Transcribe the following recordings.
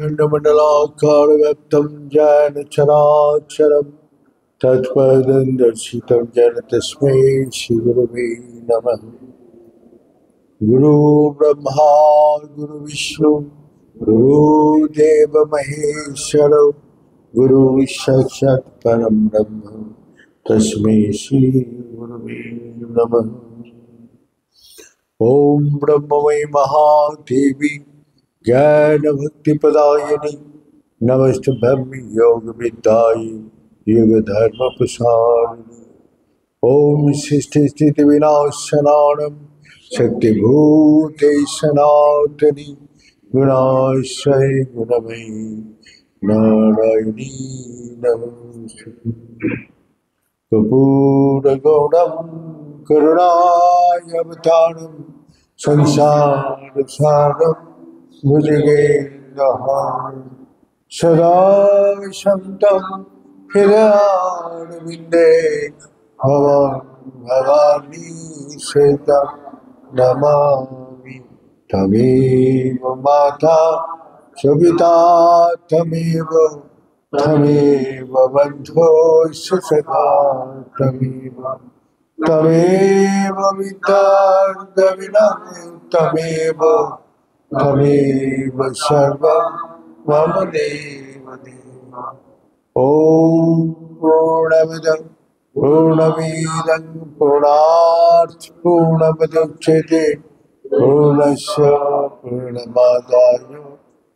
खण्डमण्डलाकारव्याप्तं येन चराचरं तत्पदं दर्शितं येन तस्मै श्रीगुरवे नमः। गुरु ब्रह्मा गुरु विष्णु गुरुदेव महेश्वर गुरु साक्षात् परं ब्रह्म तस्मै श्री गुरवे नमः। ओम ब्रह्ममयी महादेवी ज्ञान भक्ति प्रदायिनी नमस्तुभ्यं योग विद्याय युग धर्म प्रसारिणी। ओम सृष्टि स्थिति विनाशनानं शक्तिभूते सनातनी गुणाश्रय गुणमयी नारायणी नमोस्तुते। कपूरगौरं करुणावतारं संसारसारं भुजगेन्द्रहारं सदा शन्तं हृदयारविन्दे भवानी सीता नमामि। तमेव माता च पिता तमेव बन्धो सखा तमेव विद्यार्थिनः तमेव सर्वं मम देव देव। ॐ पूर्णमदं पूर्णमिदं पूर्णात् पूर्णमुदच्यते पूर्णस्य पूर्णमादाय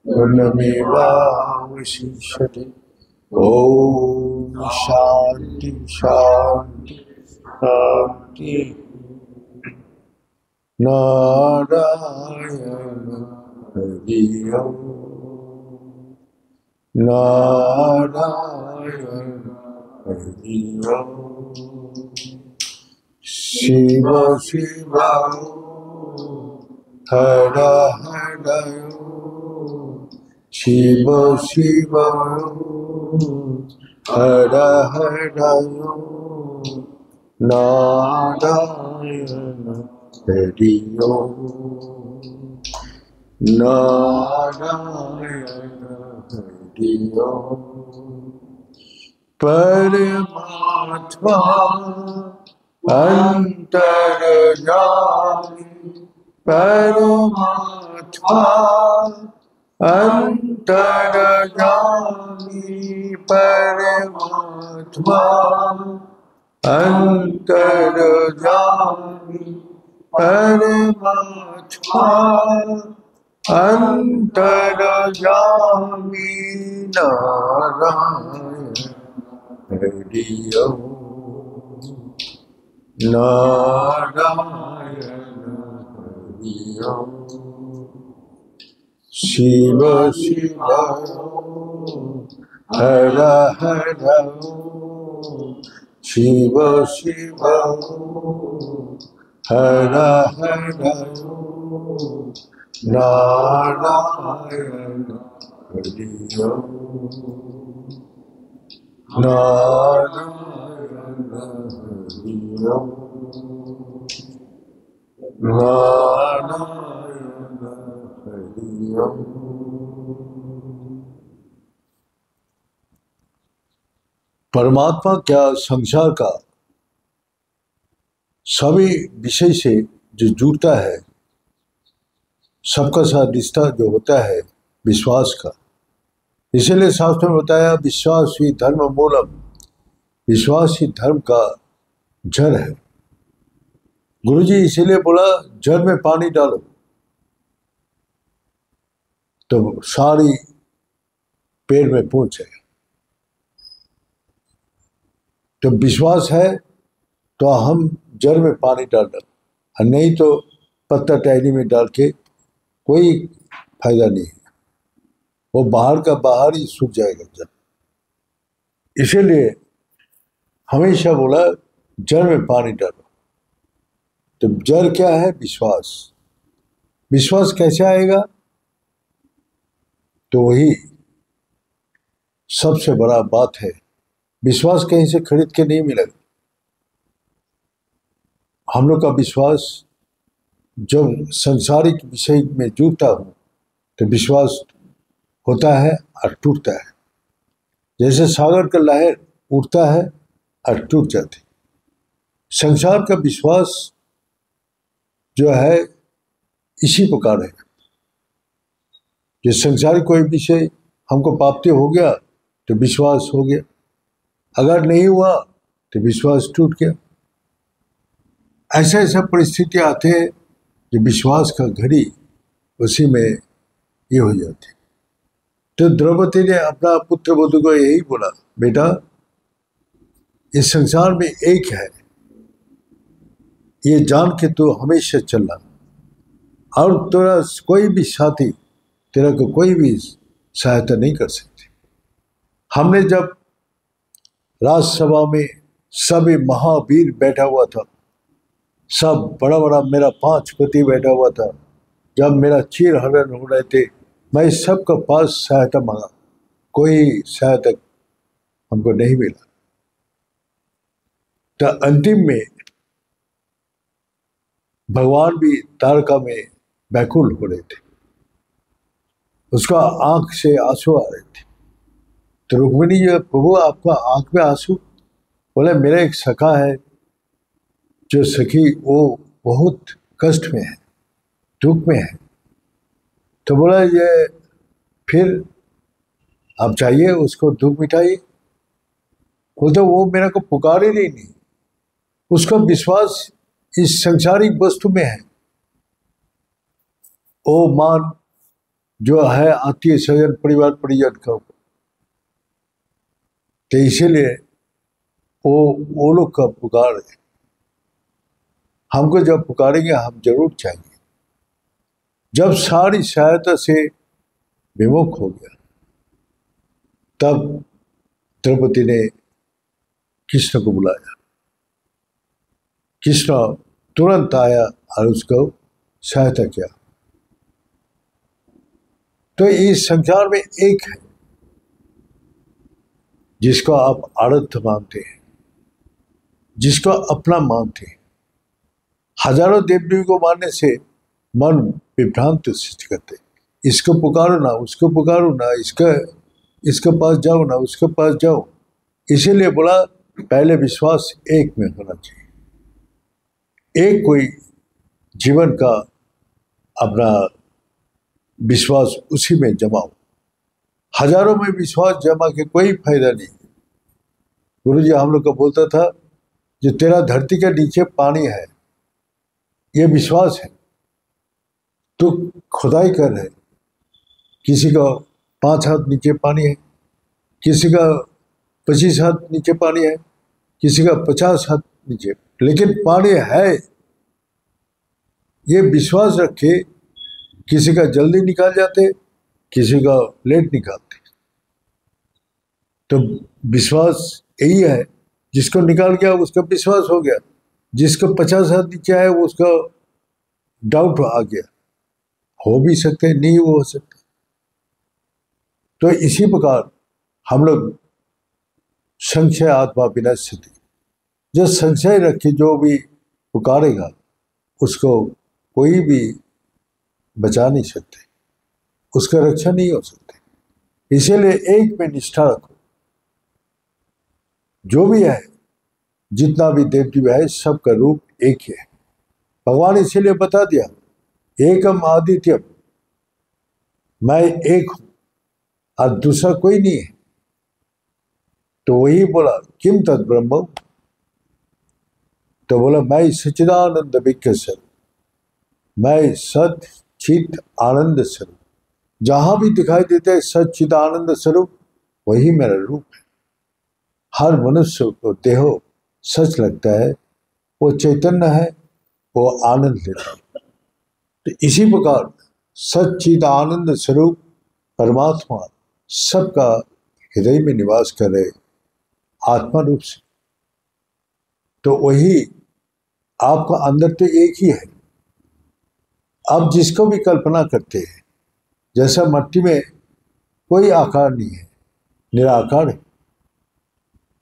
पूर्णमेवावशिष्यते। ओम शांति शांति शांति। नारायण हरि ओम नारायण हरि ओम। शिव शिव हर हर शिव शिव हर हर नारायण हरि ओम नारायण हरि ओम। परमात्मा अंतर्यामी परमात्मा अंतर्यामी परमात्मा अंतर्यामी परमात्मा अंतर्यामी नारायण हरि ओम नारायण हरि ओम। शिव शिव हर हर शिव शिव हर हर नारायण हरि ओम नारायण हरि ओम नारायण हरि ओम। परमात्मा क्या संसार का सभी विषय से जो जुड़ता है, सबका साथ रिश्ता जो होता है विश्वास का। इसीलिए शास्त्र में बताया विश्वास ही धर्म मूलम, विश्वास ही धर्म का जड़ है। गुरुजी इसीलिए बोला जड़ में पानी डालो तो सारी पेड़ में पहुंच जाए। तो विश्वास है तो हम जड़ में पानी डाल डाल, नहीं तो पत्ता टहनी में डाल के कोई फायदा नहीं है, वो बाहर का बाहर ही सूख जाएगा जड़। इसीलिए हमेशा बोला जड़ में पानी डालो। तो जड़ क्या है? विश्वास। विश्वास कैसे आएगा? तो वही सबसे बड़ा बात है। विश्वास कहीं से खरीद के नहीं मिलेगा। हम लोग का विश्वास जब संसारिक विषय में जुड़ता हूं तो विश्वास होता है और टूटता है, जैसे सागर का लहर उठता है और टूट जाती। संसार का विश्वास जो है इसी प्रकार है। जो संसारी कोई विषय हमको प्राप्ति हो गया तो विश्वास हो गया, अगर नहीं हुआ तो विश्वास टूट गया। ऐसा ऐसा परिस्थिति आते हैं कि विश्वास का घड़ी उसी में ये हो जाती। तो द्रौपदी ने अपना पुत्र वधु को यही बोला, बेटा इस संसार में एक है, ये जान के तू हमेशा चलना, और तेरा कोई भी साथी तेरा को कोई भी सहायता नहीं कर सकती। हमने जब राज्यसभा में सभी महावीर बैठा हुआ था, सब बड़ा बड़ा मेरा 5 पति बैठा हुआ था, जब मेरा चीर हरण हो रहे थे मैं सबका पास सहायता मांगा, कोई सहायता हमको नहीं मिला। तो अंतिम में भगवान भी तारका में व्याकुल हो रहे थे, उसका आंख से आंसू आ रहे थे। तो रुक्मिणी जी, प्रभु आपका आंख में आंसू? बोले मेरा एक सखा है, जो सखी वो बहुत कष्ट में है, दुख में है। तो बोला ये फिर आप चाहिए उसको दुख मिटाइए। वो तो वो मेरा को पुकार ही नहीं, उसका विश्वास इस संसारिक वस्तु में है। वो मान जो है आत्मीय स्वजन परिवार परिजन का, तो इसीलिए वो लोग का पुकार है। हमको जब पुकारेंगे हम जरूर चाहेंगे। जब सारी सहायता से विमुख हो गया तब द्रौपदी ने कृष्ण को बुलाया। कृष्ण तुरंत आया और उसको सहायता किया। तो इस संसार में एक है जिसको आप आराध्य मानते हैं, जिसको अपना मानते हैं। हजारों देव देवी को मानने से मन विभ्रांत सृष्टि करते। इसको पुकारो ना, उसको पुकारो ना, इसके पास जाओ ना, उसके पास जाओ। इसीलिए बोला पहले विश्वास एक में होना चाहिए। एक कोई जीवन का अपना विश्वास उसी में जमाओ। हजारों में विश्वास जमा के कोई फायदा नहीं। गुरुजी हम लोग को बोलता था, जो तेरा धरती के नीचे पानी है ये विश्वास है। तू खुदाई कर रहे, किसी का 5 हाथ नीचे पानी है, किसी का 25 हाथ नीचे पानी है, किसी का 50 हाथ नीचे, लेकिन पानी है। ये विश्वास रखे, किसी का जल्दी निकाल जाते, किसी का लेट निकालते। तो विश्वास यही है, जिसको निकाल गया उसका विश्वास हो गया, जिसको 50 हाथ नीचे है उसका डाउट आ गया, हो भी सकते नहीं हो सकता। तो इसी प्रकार हम लोग संशय आत्मा विनश्यति, जो संशय रखे जो भी पुकारेगा उसको कोई भी बचा नहीं सकते, उसका रक्षा नहीं हो सकते। इसीलिए एक में निष्ठा रखो। जो भी है, जितना भी देव देवी है, सबका रूप एक ही है। भगवान इसीलिए बता दिया, एकम आदित्यम, मैं एक हूं और दूसरा कोई नहीं है। तो वही बोला किम तद ब्रह्म, तो बोला मैं सच्चिदानंद विकसर, मैं सत चित आनंद स्वरूप। जहां भी दिखाई देता है सच्चिद आनंद स्वरूप, वही मेरा रूप है। हर मनुष्य को देहो सच लगता है, वो चैतन्य है, वो आनंद लेता है। तो इसी प्रकार सच्चिद आनंद स्वरूप परमात्मा सबका हृदय में निवास करे आत्मा रूप से। तो वही आपका अंदर तो एक ही है। आप जिसको भी कल्पना करते हैं, जैसा मिट्टी में कोई आकार नहीं है, निराकार है।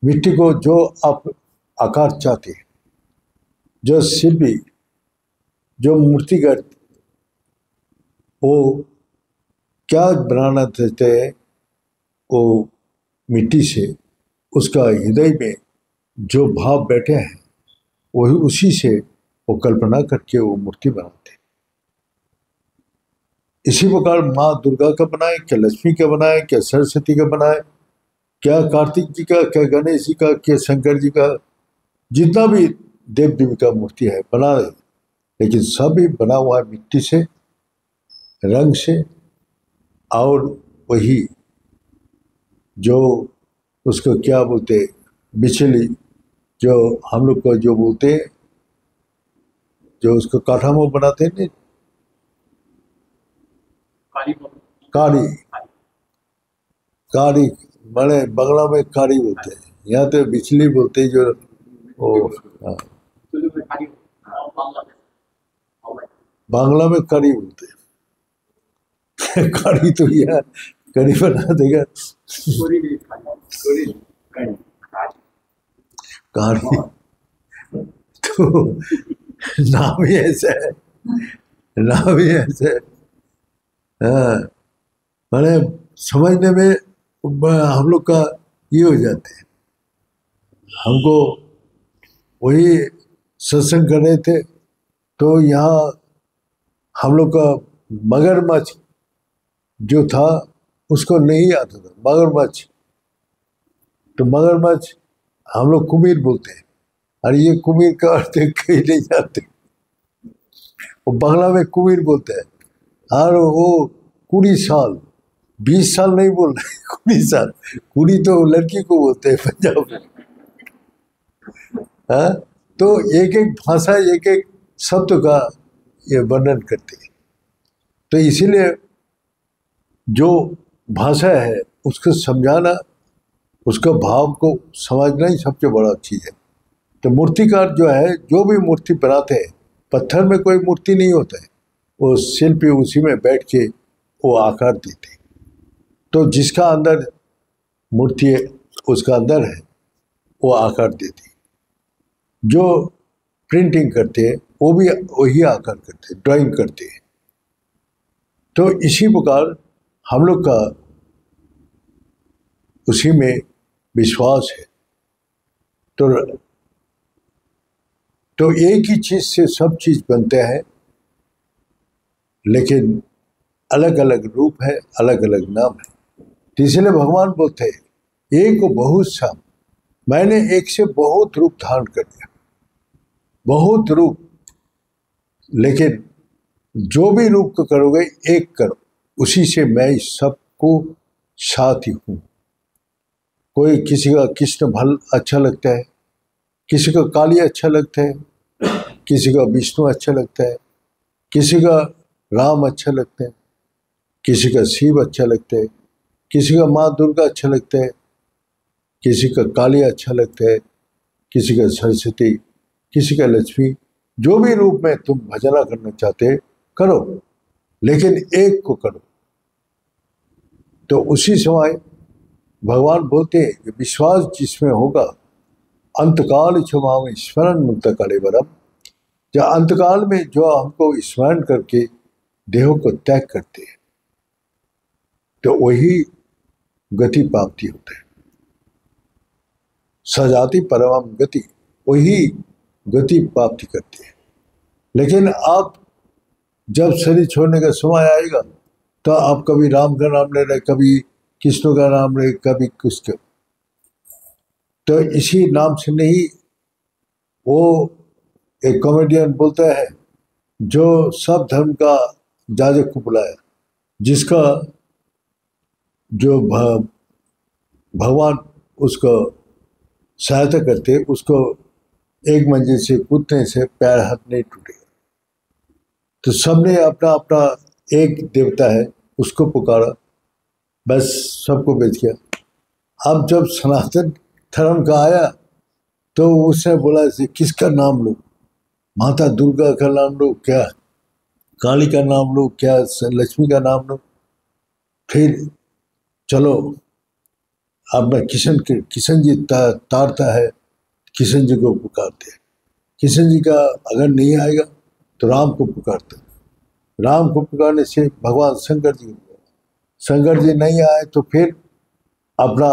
मिट्टी को जो आप आकार चाहते हैं, जो शिल्पी, जो मूर्तिगर, वो क्या बनाना चाहते हैं वो मिट्टी से, उसका हृदय में जो भाव बैठे हैं वही उसी से वो कल्पना करके वो मूर्ति बनाते हैं। इसी प्रकार माँ दुर्गा का बनाए, क्या लक्ष्मी का बनाए, क्या सरस्वती का बनाए, क्या कार्तिक जी का, क्या गणेश जी का, क्या शंकर जी का, जितना भी देव देवी का मूर्ति है बना रहे, लेकिन सब ही बना हुआ है मिट्टी से, रंग से, और वही जो उसको क्या बोलते हैं, बिचली, जो हम लोग को जो बोलते हैं, जो उसको काठामो बनाते हैं, कारी, कारी बड़े बंगला में कारी बोलते हैं, यहाँ तो बिचली बोलते हैं जो वो, हाँ, बांग्ला में करी बोलते हैं। करी तो यह करी बना देगा, कहानी तो नाम ही ऐसा है, नाम ही ऐसा है। हाँ, मैंने समझने में हम लोग का ये हो जाते हैं। हमको वही सत्संग कर रहे थे तो यहाँ हम लोग का मगरमच्छ जो था उसको नहीं आता था, मगरमच्छ। तो मगरमच्छ हम लोग कुमीर बोलते हैं, और ये कुमीर का अर्थ कहीं नहीं जाते, वो बांग्ला में कुमीर बोलते हैं। और वो 20 साल 20 साल नहीं बोल रहे, 20 साल, कुड़ी तो लड़की को बोलते हैं पंजाब में। हाँ, तो एक एक भाषा एक एक शब्द का ये वर्णन करती है। तो इसीलिए जो भाषा है उसको समझाना, उसका भाव को समझना ही सबसे बड़ा चीज़ है। तो मूर्तिकार जो है, जो भी मूर्ति बनाते हैं, पत्थर में कोई मूर्ति नहीं होता है, वो शिल्पी उसी में बैठ के वो आकार देते हैं। तो जिसका अंदर मूर्ति है उसका अंदर है, वो आकार देती है। जो प्रिंटिंग करते हैं वो भी वही आकार करते हैं, ड्राइंग करते हैं। तो इसी प्रकार हम लोग का उसी में विश्वास है। तो एक ही चीज़ से सब चीज़ बनते हैं, लेकिन अलग अलग रूप है, अलग अलग नाम है। तो इसलिए भगवान बोलते हैं एक को बहुत सा, मैंने एक से बहुत रूप धारण कर दिया, बहुत रूप, लेकिन जो भी रूप को करोगे एक करो, उसी से मैं सबको साथ ही हूँ। कोई किसी का कृष्ण भल अच्छा लगता है, किसी को काली अच्छा लगता है, किसी का विष्णु अच्छा लगता है, किसी का राम अच्छा लगता है, किसी का शिव अच्छा लगता है, किसी का माँ दुर्गा अच्छा लगता है, किसी का काली अच्छा लगता है, किसी का सरस्वती, किसी का लक्ष्मी। जो भी रूप में तुम भजना करना चाहते करो, लेकिन एक को करो। तो उसी समय भगवान बोलते हैं कि विश्वास जिसमें होगा, अंतकाल क्षमा स्मरण मुक्त काले वरम, जो अंतकाल में जो हमको स्मरण करके देहों को त्याग करते हैं, तो वही गति प्राप्ति होता है। सजाति परम गति, वही गति प्राप्ति करते हैं। लेकिन आप जब शरीर छोड़ने का समय आएगा तो आप कभी राम का नाम ले रहे, कभी कृष्ण का नाम ले, कभी कुछ का, तो इसी नाम से नहीं। वो एक कॉमेडियन बोलता है जो सब धर्म का जाजक को बुलाया, जिसका जो भगवान उसको सहायता करते, उसको एक मंजिल से कूदने से पैर हाथ नहीं टूटेगा। तो सबने अपना अपना एक देवता है उसको पुकारा, बस सबको बेच गया। अब जब सनातन धर्म का आया तो उसने बोला इसे किसका नाम लो, माता दुर्गा का नाम लो क्या, काली का नाम लो क्या, लक्ष्मी का नाम लो। फिर चलो अपना किशन जी तारता है, किशन जी को पुकारते हैं। किशन जी का अगर नहीं आएगा तो राम को पुकारते हैं, राम को पुकारने से भगवान शंकर जी को पुकारते, शंकर जी नहीं आए तो फिर अपना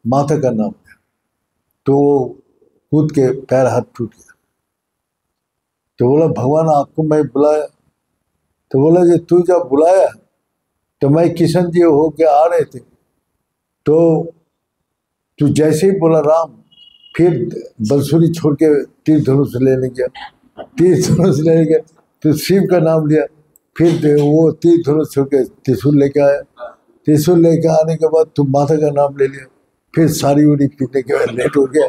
माता का नाम लिया, तो वो कूद के पैर हाथ टूट गया। तो बोला भगवान आपको मैं बुलाया, तो बोला जी तू जब बुलाया तो मैं किशन जी होके आ रहे थे, तो तू जैसे ही बोला राम, फिर बंसुरी छोड़ के तीर धनुष लेने गया, तीर धनुष लेने गया तो शिव का नाम लिया, फिर वो तीर धनुष छोड़ के त्रिशूल लेके आया, त्रिशूल लेके आने के बाद तू माता का नाम ले लिया, फिर सारी उड़ी पीने के बाद लेट हो गया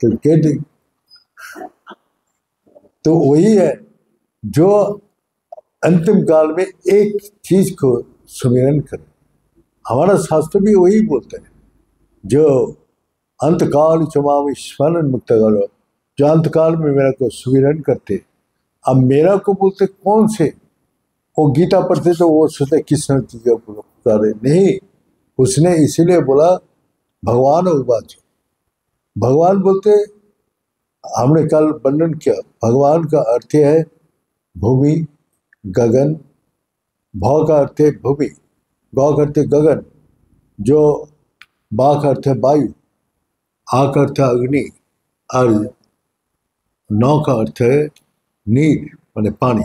तो कह दी। तो वही है जो अंतिम काल में एक चीज को सुमिरन करे। हमारा शास्त्र भी वही बोलते हैं, जो अंतकाल चुमाव स्मरण मुक्त करो, जो अंतकाल में मेरा को सुमिरन करते। अब मेरा को बोलते कौन से, वो गीता पढ़ते तो वो सोचते कृष्ण जी का पुकारे नहीं, उसने इसीलिए बोला भगवान उवाच। भगवान बोलते, हमने कल वर्णन किया, भगवान का अर्थ है भूमि गगन, भौ का अर्थ है भूमि, गौ का अर्थ है गगन, जो बा का अर्थ है वायु, आ का अर्थ है अग्नि, और नौ का अर्थ है नीर माने पानी।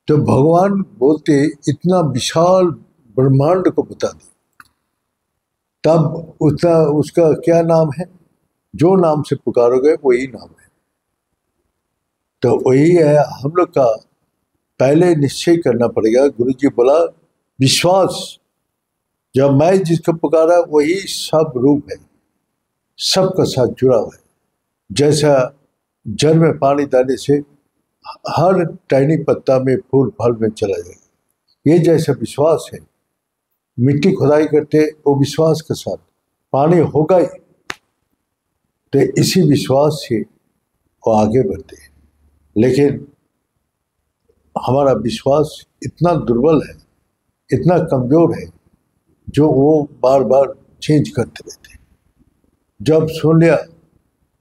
तो भगवान बोलते इतना विशाल ब्रह्मांड को बता दी, तब उसका क्या नाम है, जो नाम से पुकारोगे वही नाम है। तो वही है हम लोग का, पहले निश्चय करना पड़ेगा। गुरु जी बोला विश्वास, जब मैं जिसको पुकारा वही सब रूप है, सबका साथ जुड़ा हुआ है। जैसा जल में पानी डालने से हर टहनी पत्ता में फूल फल में चला जाएगा, ये जैसा विश्वास है। मिट्टी खुदाई करते वो विश्वास के साथ, पानी होगा ही, तो इसी विश्वास से वो आगे बढ़ते हैं। लेकिन हमारा विश्वास इतना दुर्बल है, इतना कमजोर है, जो वो बार बार चेंज करते रहते हैं। जब सुन लिया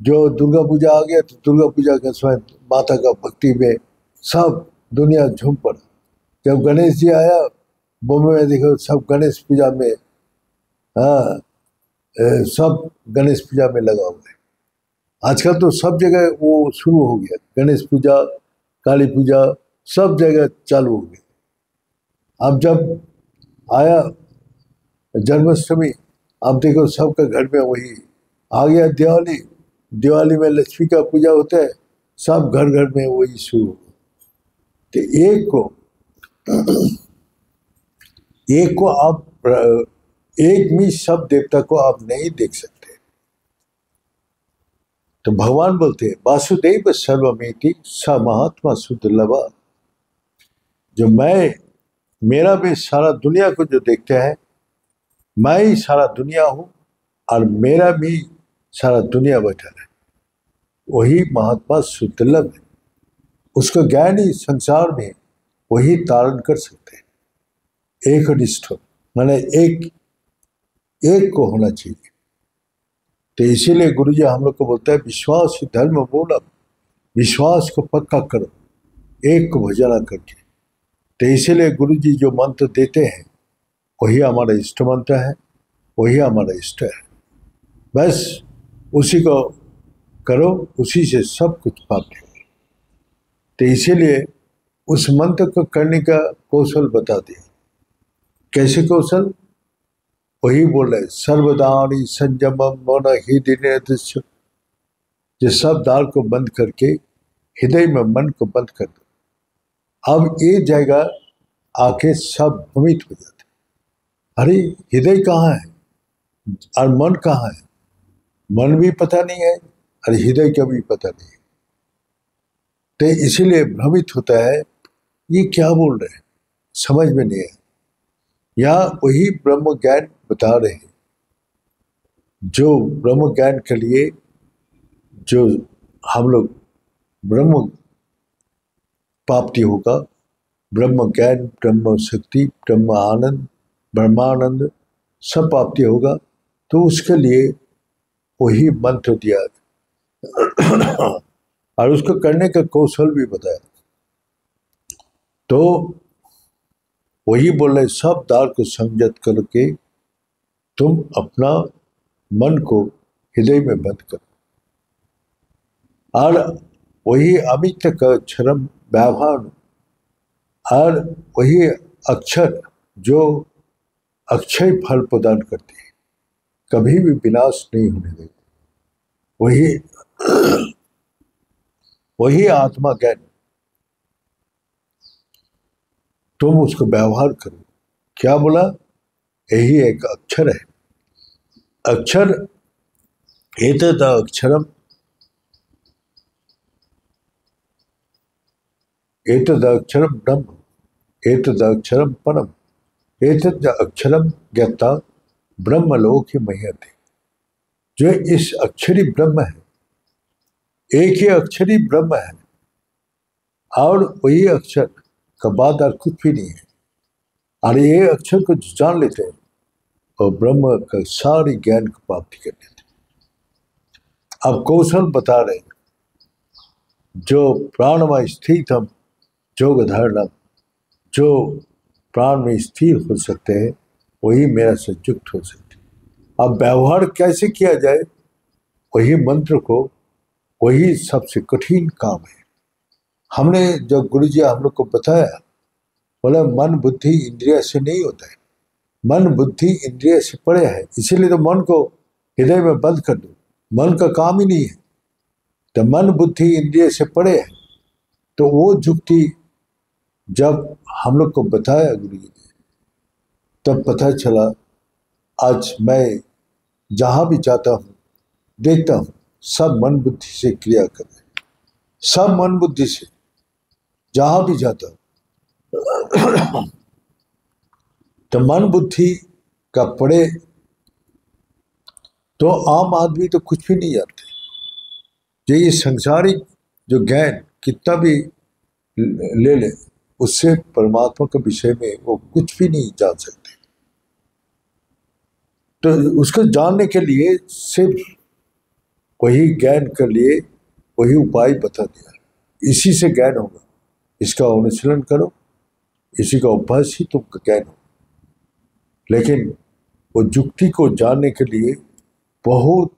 जो दुर्गा पूजा आ गया तो दुर्गा पूजा के समय माता का भक्ति में सब दुनिया झूम पड़ा। जब गणेश जी आया बॉम्बे में, देखो सब गणेश पूजा में, हाँ सब गणेश पूजा में लगा हुआ है। आजकल तो सब जगह वो शुरू हो गया, गणेश पूजा काली पूजा सब जगह चालू हो गया। अब जब आया जन्माष्टमी, अब देखो सबका घर में वही आ गया। दिवाली, दिवाली में लक्ष्मी का पूजा होता है, सब घर घर में वही शुरू हो गया। तो एक को आप एक में सब देवता को आप नहीं देख सकते। तो भगवान बोलते हैं वासुदेव सर्वमेति स महात्मा सुदुर्लभा, जो मैं, मेरा भी सारा दुनिया को जो देखते हैं, मैं ही सारा दुनिया हूं और मेरा भी सारा दुनिया बैठा है, वही महात्मा सुदुर्लभ है। उसका ज्ञान ही संसार में वही धारण कर सकते हैं। एक निष्ठ माने एक को होना चाहिए। तो इसीलिए गुरु जी हम लोग को बोलते हैं विश्वास ही धर्म मूलम, विश्वास को पक्का करो एक को भजना करके। तो इसीलिए गुरु जी जो मंत्र देते हैं वही हमारा इष्ट मंत्र है, वही हमारा इष्ट है। बस उसी को करो, उसी से सब कुछ प्राप्त होगा। तो इसीलिए उस मंत्र को करने का कौशल बता दिया। कैसे कौशल, वही बोल रहे सर्वदानी संयमम मन हृदय दृश्य, जो सब द्वार को बंद करके हृदय में मन को बंद कर दो। अब ये जगह आके सब भ्रमित हो जाते, अरे हृदय कहाँ है और मन कहाँ है, मन भी पता नहीं है और हृदय का भी पता नहीं है। तो इसीलिए भ्रमित होता है, ये क्या बोल रहे हैं, समझ में नहीं है। या वही ब्रह्म ज्ञान बता रहे हैं, जो ब्रह्म ज्ञान के लिए जो हम लोग ब्रह्म प्राप्ति होगा, ब्रह्म ज्ञान, ब्रह्म शक्ति, ब्रह्म आनंद, ब्रह्मानंद सब प्राप्ति होगा, तो उसके लिए वही मंत्र दिया और उसको करने का कौशल भी बताया। तो वही बोल रहे सब दाल को संयत करके तुम अपना मन को हृदय में बंद करो, और वही अमित अक्षरम व्यवहार, और वही अक्षर जो अक्षय फल प्रदान करती है, कभी भी विनाश नहीं होने देती, वही आत्मा ज्ञान, तुम उसको व्यवहार करो। क्या बोला? यही एक अक्षर है। अक्षर एतद अक्षरम, एतद अक्षरम ब्रह्म, एतद अक्षरम परम, एतद अक्षरम ज्ञाता ब्रह्मलोक मह्यते। जो इस अक्षरी ब्रह्म है, एक ही अक्षरी ब्रह्म है, और वही अक्षर का बाद और कुछ भी नहीं है, और ये अक्षर को जान लेते हैं और ब्रह्म का सारी ज्ञान को प्राप्ति कर लेते हैं। अब कौशल बता रहे हैं, जो प्राणमय स्थित हम जोग धारणा, जो प्राण में स्थिर हो सकते हैं वही मेरा से युक्त हो सकते हैं। अब व्यवहार कैसे किया जाए? वही मंत्र को, वही सबसे कठिन काम है। हमने जो गुरु जी हम लोग को बताया, बोला मन बुद्धि इंद्रिय से नहीं होता है, मन बुद्धि इंद्रिय से परे है, इसीलिए तो मन को हृदय में बंद कर दो, मन का काम ही नहीं है। तो मन बुद्धि इंद्रिय से परे है, तो वो जुक्ति जब हम लोग को बताया गुरु जी ने, तब पता चला आज मैं जहाँ भी जाता हूँ देखता हूँ सब मन बुद्धि से क्रिया कर रहे हैं, सब मन बुद्धि से, जहाँ भी जाता हूँ। तो मन बुद्धि का पड़े तो आम आदमी तो कुछ भी नहीं जानते। ये संसारिक जो ज्ञान कितना भी ले ले, उससे परमात्मा के विषय में वो कुछ भी नहीं जान सकते। तो उसको जानने के लिए सिर्फ वही ज्ञान के लिए वही उपाय बता दिया, इसी से ज्ञान होगा, इसका अनुशीलन करो, इसी का अभ्यास ही तुमका ज्ञान हो। लेकिन वो युक्ति को जानने के लिए बहुत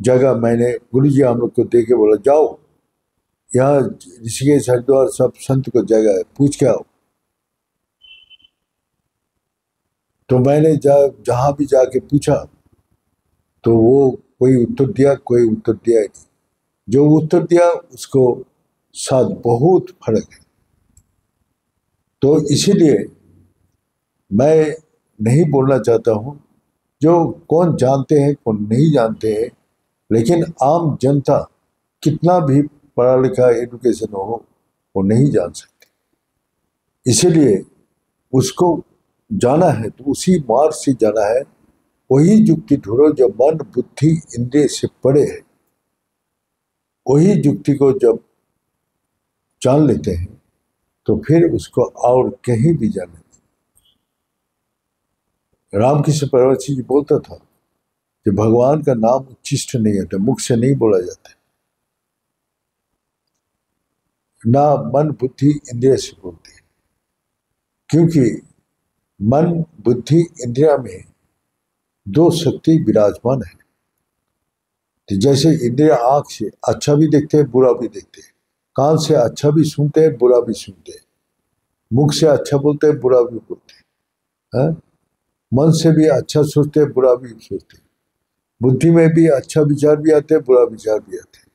जगह मैंने गुरु जी हम लोग को दे के बोला, जाओ यहाँ ऋषिकेश हरिद्वार सब संत को जगह है, पूछ के आओ। तो मैंने जहाँ भी जाके पूछा तो वो कोई उत्तर दिया, कोई उत्तर दिया नहीं। जो उत्तर दिया उसको साथ बहुत फर्क है। तो इसीलिए मैं नहीं बोलना चाहता हूँ, जो कौन जानते हैं कौन नहीं जानते हैं, लेकिन आम जनता कितना भी पढ़ा लिखा एजुकेशन हो वो नहीं जान सकते। इसीलिए उसको जाना है तो उसी मार्ग से जाना है, वही युक्ति ढूंढो जो मन बुद्धि इंद्रिय से परे है। वही युक्ति को जब जान लेते हैं तो फिर उसको और कहीं भी जाने। रामकृष्ण परमहंस जी बोलता था कि भगवान का नाम उच्चिष्ट नहीं होता, मुख से नहीं बोला जाता, ना मन बुद्धि इंद्रिय से बोलते हैं, क्योंकि मन बुद्धि इंद्रिया में दो शक्ति विराजमान है। तो जैसे इंद्रिया आंख से अच्छा भी देखते हैं बुरा भी देखते हैं, कान से अच्छा भी सुनते हैं बुरा भी सुनते हैं, मुख से अच्छा बोलते हैं बुरा भी बोलते हैं, मन से भी अच्छा सोचते हैं बुरा भी सोचते हैं, बुद्धि में भी अच्छा विचार भी आते हैं बुरा विचार भी आते हैं।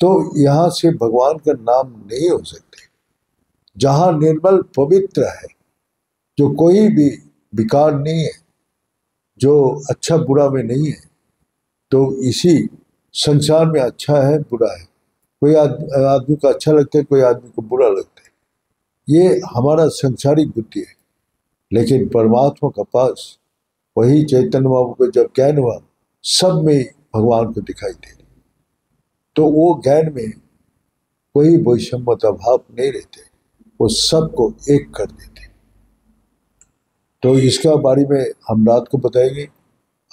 तो यहाँ से भगवान का नाम नहीं हो सकते। जहाँ निर्मल पवित्र है, जो कोई भी विकार नहीं है, जो अच्छा बुरा में नहीं है, तो इसी संसार में अच्छा है बुरा है, कोई आदमी को अच्छा लगता है, कोई आदमी को बुरा लगता है। ये हमारा संसारिक बुद्धि है। लेकिन परमात्मा का पास वही चैतन्य बाबू को जब ज्ञान हुआ, सब में भगवान को दिखाई दे, तो वो ज्ञान में कोई वैषम्यता भाव नहीं रहते, वो सबको एक कर देते। तो इसका बारे में हम रात को बताएंगे,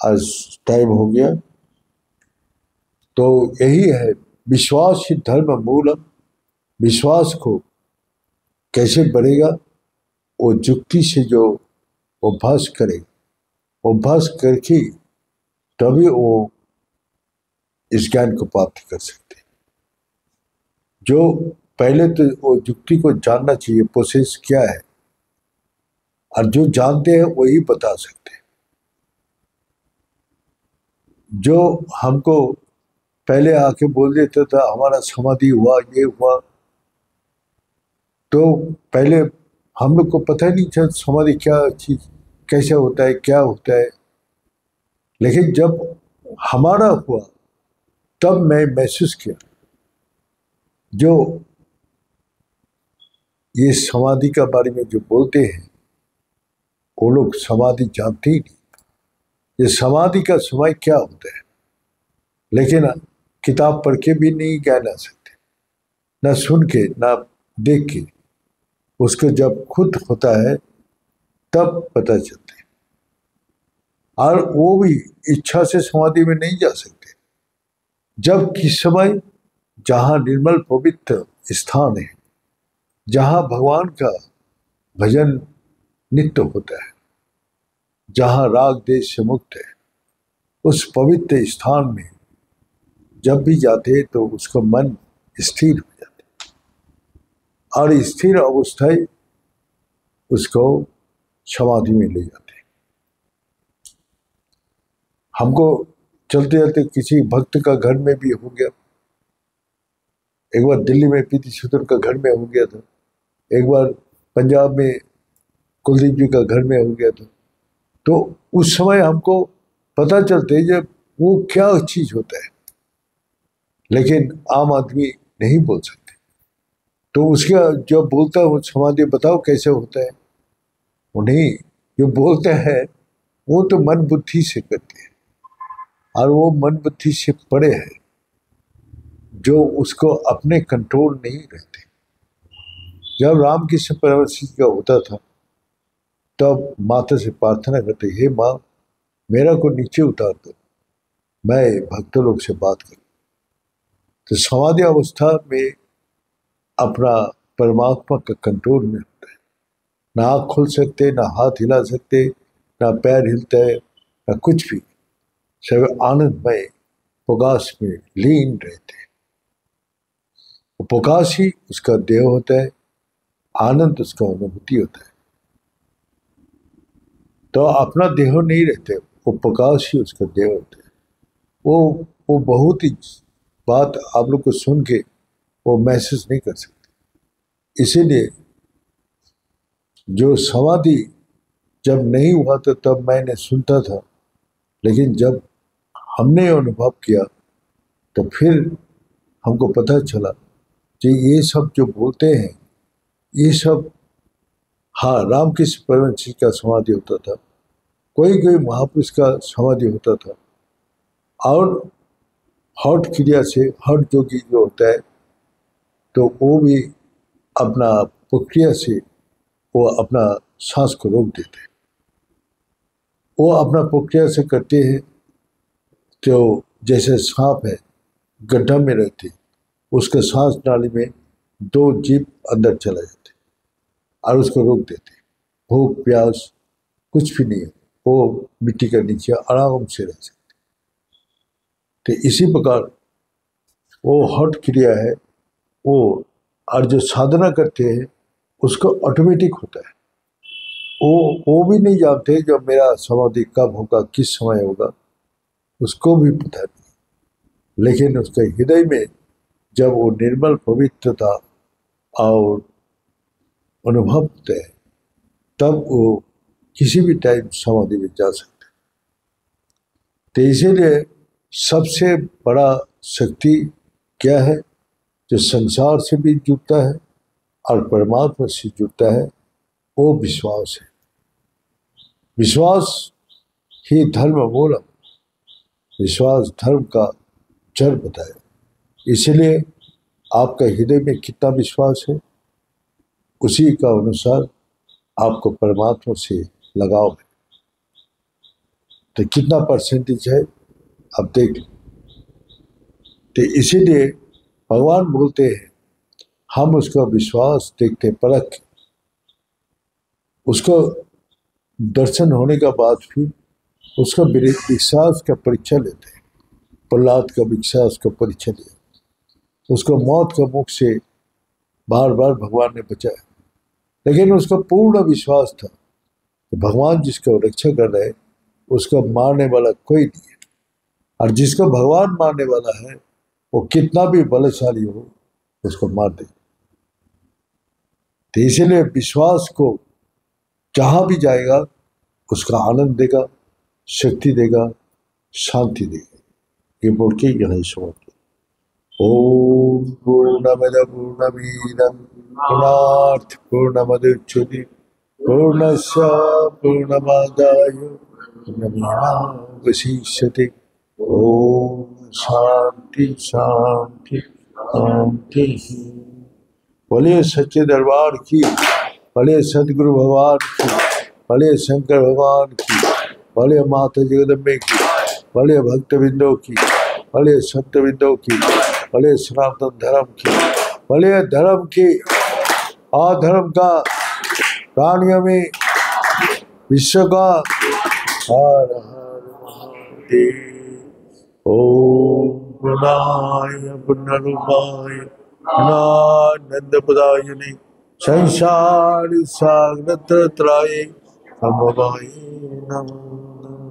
आज टाइम हो गया। तो यही है, विश्वास ही धर्म मूलम। विश्वास को कैसे बढ़ेगा, वो युक्ति से जो अभ्यास करे, अभ्यास करके तभी वो इस ज्ञान को प्राप्त कर सकते हैं। जो पहले तो वो युक्ति को जानना चाहिए प्रोसेस क्या है, और जो जानते हैं वही बता सकते हैं। जो हमको पहले आके बोल देता था हमारा समाधि हुआ, ये हुआ, तो पहले हम लोग को पता ही नहीं था समाधि क्या चीज, कैसे होता है, क्या होता है। लेकिन जब हमारा हुआ तब मैं महसूस किया जो ये समाधि का बारे में जो बोलते हैं वो लोग समाधि जानते ही नहीं। ये समाधि का समय क्या होता है, लेकिन किताब पढ़ के भी नहीं ज्ञान आ सकते, ना सुन के ना देख के। उसको जब खुद होता है तब पता चलता है। और वो भी इच्छा से समाधि में नहीं जा सकते। जब किस समय जहाँ निर्मल पवित्र स्थान है, जहाँ भगवान का भजन नित्य होता है, जहाँ राग देश से मुक्त है, उस पवित्र स्थान में जब भी जाते हैं तो उसका मन स्थिर हो जाता है, और स्थिर अवस्थाएं उसको समाधि में ले जाते हैं। हमको चलते चलते किसी भक्त का घर में भी हो गया। एक बार दिल्ली में पीटी सूदन का घर में हो गया था, एक बार पंजाब में कुलदीप जी का घर में हो गया था। तो उस समय हमको पता चलते है जब वो क्या चीज होता है, लेकिन आम आदमी नहीं बोल सकते। तो उसका जो बोलता है वो समाधि बताओ कैसे होता है, वो नहीं, जो बोलता है वो तो मन बुद्धि से करते हैं, और वो मन बुद्धि से परे है, जो उसको अपने कंट्रोल नहीं रहते। जब रामकृष्ण परमहंस जी का होता था तब माता से प्रार्थना करते, हे माँ मेरा को नीचे उतार दो, मैं भक्तों लोग से बात करूं। तो समाधि अवस्था में अपना परमात्मा का कंट्रोल में होता है। ना आँख खोल सकते, ना हाथ हिला सकते, ना पैर हिलता है, ना कुछ भी। सब आनंदमय प्रकाश में लीन रहते हैं। प्रकाश ही उसका देह होता है, आनंद उसका अनुभूति होता है। तो अपना देह नहीं रहते, वो प्रकाश ही उसका देह होता है। वो बहुत ही बात आप लोग को सुन के वो महसूस नहीं कर सकते। इसीलिए जो समाधि जब नहीं हुआ था तब मैंने सुनता था, लेकिन जब हमने अनुभव किया तो फिर हमको पता चला कि ये सब जो बोलते हैं ये सब, हाँ रामकृष्ण परमहंस जी का समाधि होता था, कोई कोई महापुरुष का समाधि होता था, और हठ क्रिया से हठ जोगी जो होता है तो वो भी अपना प्रक्रिया से वो अपना सांस को रोक देते हैं। वो अपना प्रक्रिया से करते हैं, तो जैसे सांप है गड्ढा में रहती, उसके सांस नाली में दो जीभ अंदर चला जाते और उसको रोक देते। भूख प्यास कुछ भी नहीं है, वो मिट्टी के नीचे आराम से रह सकते। तो इसी प्रकार वो हठ क्रिया है वो, और जो साधना करते हैं उसको ऑटोमेटिक होता है। वो भी नहीं जानते जब मेरा समाधि कब होगा, किस समय होगा, उसको भी पता नहीं। लेकिन उसके हृदय में जब वो निर्मल पवित्रता और अनुभव होता है तब वो किसी भी टाइम समाधि में जा सकते हैं। तो इसीलिए सबसे बड़ा शक्ति क्या है, जो संसार से भी जुड़ता है और परमात्मा से जुड़ता है, वो विश्वास है। विश्वास ही धर्म मूलम, विश्वास धर्म का जड़ बताए। इसलिए आपका हृदय में कितना विश्वास है उसी का अनुसार आपको परमात्मा से लगाव है। तो कितना परसेंटेज है आप देख लो। तो इसीलिए भगवान बोलते हैं हम उसका विश्वास देखते परख, उसको दर्शन होने का बाद फिर उसका विश्वास का परीक्षा लेते हैं। प्रहलाद का विश्वास का परीक्षा लिया, उसको मौत का मुख से बार बार भगवान ने बचाया, लेकिन उसका पूर्ण विश्वास था कि भगवान जिसका रक्षा कर रहे उसका मारने वाला कोई नहीं है, और जिसको भगवान मारने वाला है वो कितना भी बलशाली हो उसको मार दे। तो इसीलिए विश्वास को जहां भी जाएगा उसका आनंद देगा, शक्ति देगा, शांति देगा। ये बोल के यही समाप्त। ओम पूर्णमद पूर्णमीदं पूर्णात् पूर्णमुदच्यते पूर्णस्य पूर्णमादाय पूर्णमेवावशिष्यते। ओम शांति शांति शांति। बोले सच्चे दरबार की, बोले सदगुरु भगवान की, बोले शंकर भगवान की, बोले माता जगदम्बे की, बोले भक्त बिंदो की, बोले संत बिंदो की, बोले सनातन धर्म की, बोले धर्म की, अधर्म का, प्राणियों में विश्व का। हर हर महादेव। ओम प्रणाय पुनरुपाय नंद पदायिने संसार सागर त्राये समवाय नमः।